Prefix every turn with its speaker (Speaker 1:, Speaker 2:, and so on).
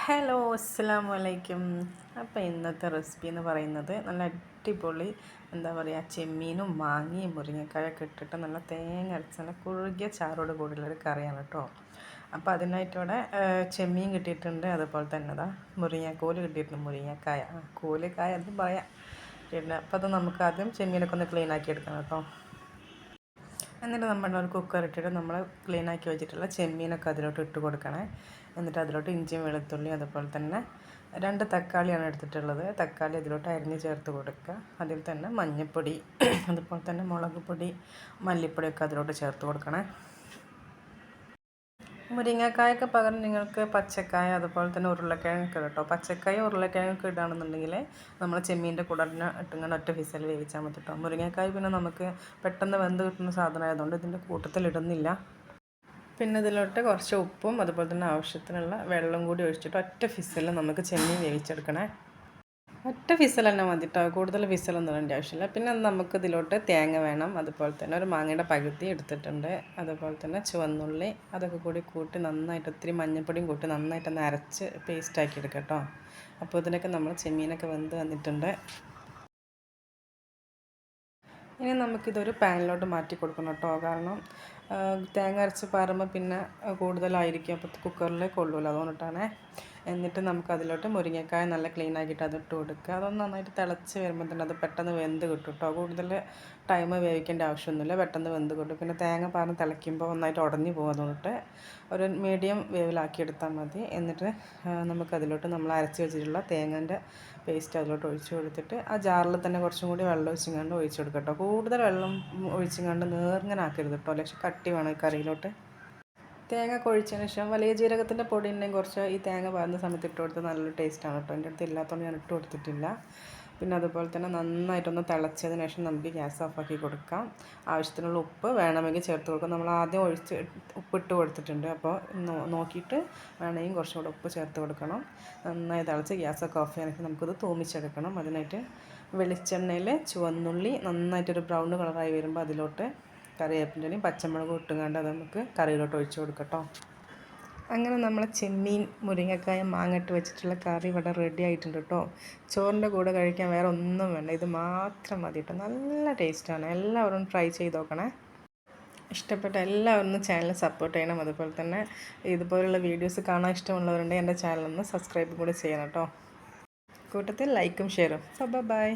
Speaker 1: Hello അസ്സലാമു അലൈക്കും. അപ്പോൾ ഇന്നത്തെ റെസിപ്പി എന്ന് പറയുന്നത് നല്ല അടിപൊളി എന്താ പറയുക, ചെമ്മീനും മാങ്ങയും മുരിങ്ങക്കായൊക്കെ ഇട്ടിട്ട് നല്ല തേങ്ങ അരച്ച് നല്ല കുറുകിയ ചാറോട് കൂടിയുള്ളൊരു കറിയാണ് കേട്ടോ. അപ്പോൾ അതിനായിട്ടിവിടെ ചെമ്മീൻ കിട്ടിയിട്ടുണ്ട്, അതുപോലെ തന്നെ അതാ മുരിങ്ങക്കോല് കിട്ടിയിട്ടുണ്ട്, മുരിങ്ങക്കായ കോലുകായ എന്ന് പറയാം. പിന്നെ അപ്പോൾ അത് നമുക്ക് ആദ്യം ചെമ്മീനൊക്കെ ഒന്ന് ക്ലീൻ ആക്കി എടുക്കണം കേട്ടോ. എന്നിട്ട് ഒരു കുക്കർ ഇട്ടിട്ട് നമ്മൾ ക്ലീൻ ആക്കി വെച്ചിട്ടുള്ള ചെമ്മീനൊക്കെ അതിലോട്ട് ഇട്ട് കൊടുക്കണേ. എന്നിട്ട് അതിലോട്ട് ഇഞ്ചിയും വെളുത്തുള്ളി അതുപോലെ തന്നെ 2 തക്കാളിയാണ് എടുത്തിട്ടുള്ളത്. തക്കാളി അതിലോട്ട് അരിഞ്ഞ് ചേർത്ത് കൊടുക്കുക. അതിൽ തന്നെ മഞ്ഞൾപ്പൊടി അതുപോലെ തന്നെ മുളക് പൊടി, മല്ലിപ്പൊടിയൊക്കെ അതിലോട്ട് ചേർത്ത് കൊടുക്കണേ. മുരിങ്ങക്കായൊക്കെ പകരം നിങ്ങൾക്ക് പച്ചക്കായ അതുപോലെ തന്നെ ഉരുളക്കിഴങ്ങൊക്കെ കേട്ടോ. പച്ചക്കായ ഉരുളക്കിഴങ്ങൊക്കെ ഇടുകയാണെന്നുണ്ടെങ്കിൽ നമ്മൾ ചെമ്മീൻ്റെ കൂടെ തന്നെ ഇട്ടിങ്ങനെ ഒറ്റ വിസിൽ വേവിച്ചാൽ മതി കേട്ടോ. മുരിങ്ങക്കായ പിന്നെ നമുക്ക് പെട്ടെന്ന് വെന്ത് കിട്ടുന്ന സാധനമായതുകൊണ്ട് ഇതിൻ്റെ കൂട്ടത്തിൽ ഇടുന്നില്ല. പിന്നെ ഇതിലോട്ട് കുറച്ച് ഉപ്പും അതുപോലെ തന്നെ ആവശ്യത്തിനുള്ള വെള്ളം കൂടി ഒഴിച്ചിട്ട് ഒറ്റ വിസിൽ നമുക്ക് ചെമ്മീൻ വേവിച്ചെടുക്കണേ. ഒറ്റ വിസിൽ തന്നെ മതി കേട്ടോ, കൂടുതൽ വിസിലൊന്നും ഇടേണ്ട ആവശ്യമില്ല. പിന്നെ നമുക്ക് ഇതിലോട്ട് തേങ്ങ വേണം, അതുപോലെ തന്നെ ഒരു മാങ്ങയുടെ പകുതി എടുത്തിട്ടുണ്ട്, അതുപോലെ തന്നെ ചുവന്നുള്ളി അതൊക്കെ കൂടി കൂട്ടി നന്നായിട്ട് ഒത്തിരി മഞ്ഞൾപ്പൊടിയും കൂട്ടി നന്നായിട്ടൊന്ന് അരച്ച് പേസ്റ്റാക്കി എടുക്കാം കേട്ടോ. അപ്പോൾ ഇതിനൊക്കെ നമ്മൾ ചെമ്മീനൊക്കെ വെന്ത് വന്നിട്ടുണ്ട്. ഇനി നമുക്കിതൊരു പാനിലോട്ട് മാറ്റി കൊടുക്കണം കേട്ടോ, കാരണം തേങ്ങ അരച്ച് പാരുമ്പോൾ പിന്നെ കൂടുതലായിരിക്കും, അപ്പോൾ കുക്കറിൽ കൊള്ളൂല, അതുകൊണ്ടിട്ടാണ്. എന്നിട്ട് നമുക്കതിലോട്ട് മുരിങ്ങക്കായ നല്ല ക്ലീൻ ആക്കിയിട്ട് അതിട്ട് കൊടുക്കുക. അതൊന്ന് നന്നായിട്ട് തിളച്ച് വരുമ്പോൾ തന്നെ അത് പെട്ടെന്ന് വെന്ത് കിട്ടും കേട്ടോ. കൂടുതൽ ടൈം വേവിക്കേണ്ട ആവശ്യമൊന്നുമില്ല, പെട്ടെന്ന് വെന്ത് കിട്ടും. പിന്നെ തേങ്ങ പാർന്ന് തിളയ്ക്കുമ്പോൾ ഒന്നായിട്ട് ഉടഞ്ഞു പോകും, അതുകൊണ്ടിട്ട് ഒരു മീഡിയം വേവിലാക്കി എടുത്താൽ മതി. എന്നിട്ട് നമുക്കതിലോട്ട് നമ്മൾ അരച്ച് വെച്ചിട്ടുള്ള തേങ്ങേൻ്റെ പേസ്റ്റ് അതിലോട്ട് ഒഴിച്ച് കൊടുത്തിട്ട് ആ ജാറിൽ തന്നെ കുറച്ചും കൂടി വെള്ളം ഒഴിച്ചിങ്ങാണ്ട് ഒഴിച്ച് കൊടുക്കുക കേട്ടോ. കൂടുതൽ വെള്ളം ഒഴിച്ചിങ്ങാണ്ട് നേർങ്ങനെ ആക്കരുത് കേട്ടോ, അല്ലെങ്കിൽ കട്ടി വേണം ഈ കറിയിലോട്ട്. തേങ്ങ ഒഴിച്ചതിന് ശേഷം വലിയ ജീരകത്തിൻ്റെ പൊടി ഉണ്ടെങ്കിൽ കുറച്ച് ഈ തേങ്ങ പാരുന്ന സമയത്ത് ഇട്ട് കൊടുത്ത് നല്ലൊരു ടേസ്റ്റാണ് കേട്ടോ. എൻ്റെ അടുത്ത് ഇല്ലാത്തതുകൊണ്ട് ഞാൻ ഇട്ട് കൊടുത്തിട്ടില്ല. പിന്നെ അതുപോലെ തന്നെ നന്നായിട്ടൊന്ന് തിളച്ചതിന് ശേഷം നമുക്ക് ഗ്യാസ് ഓഫാക്കി കൊടുക്കാം. ആവശ്യത്തിനുള്ള ഉപ്പ് വേണമെങ്കിൽ ചേർത്ത് കൊടുക്കാം. നമ്മൾ ആദ്യം ഉപ്പിട്ട് കൊടുത്തിട്ടുണ്ട്, അപ്പോൾ നോക്കിയിട്ട് വേണമെങ്കിൽ കുറച്ചും കൂടെ ഉപ്പ് ചേർത്ത് കൊടുക്കണം. നന്നായി തിളച്ച് ഗ്യാസൊക്കെ ഓഫ് ചെയ്യാനൊക്കെ നമുക്കിത് തൂമിച്ചെടുക്കണം. അതിനായിട്ട് വെളിച്ചെണ്ണയിൽ ചുവന്നുള്ളി നന്നായിട്ടൊരു ബ്രൗൺ കളറായി വരുമ്പോൾ അതിലോട്ട് കറിവേപ്പിൻ്റെയും പച്ചമുളകും ഇട്ടുകൊണ്ട് അത് നമുക്ക് കറിയിലോട്ട് ഒഴിച്ച് കൊടുക്കട്ടോ. അങ്ങനെ നമ്മൾ ചെമ്മീൻ മുരിങ്ങക്കായ മാങ്ങട്ട് വെച്ചിട്ടുള്ള കറി ഇവിടെ റെഡി ആയിട്ടുണ്ട് കേട്ടോ. ചോറിൻ്റെ കൂടെ കഴിക്കാൻ വേറെ ഒന്നും വേണ്ട, ഇത് മാത്രം മതി കേട്ടോ. നല്ല ടേസ്റ്റാണ്, എല്ലാവരും ട്രൈ ചെയ്ത് നോക്കണേ. ഇഷ്ടപ്പെട്ട എല്ലാവരും ചാനൽ സപ്പോർട്ട് ചെയ്യണം. അതുപോലെ തന്നെ ഇതുപോലുള്ള വീഡിയോസ് കാണാൻ ഇഷ്ടമുള്ളവരുണ്ടെങ്കിൽ എൻ്റെ ചാനലൊന്ന് സബ്സ്ക്രൈബ് കൂടി ചെയ്യണം കേട്ടോ. കൂട്ടത്തിൽ ലൈക്കും ഷെയറും. ബൈ.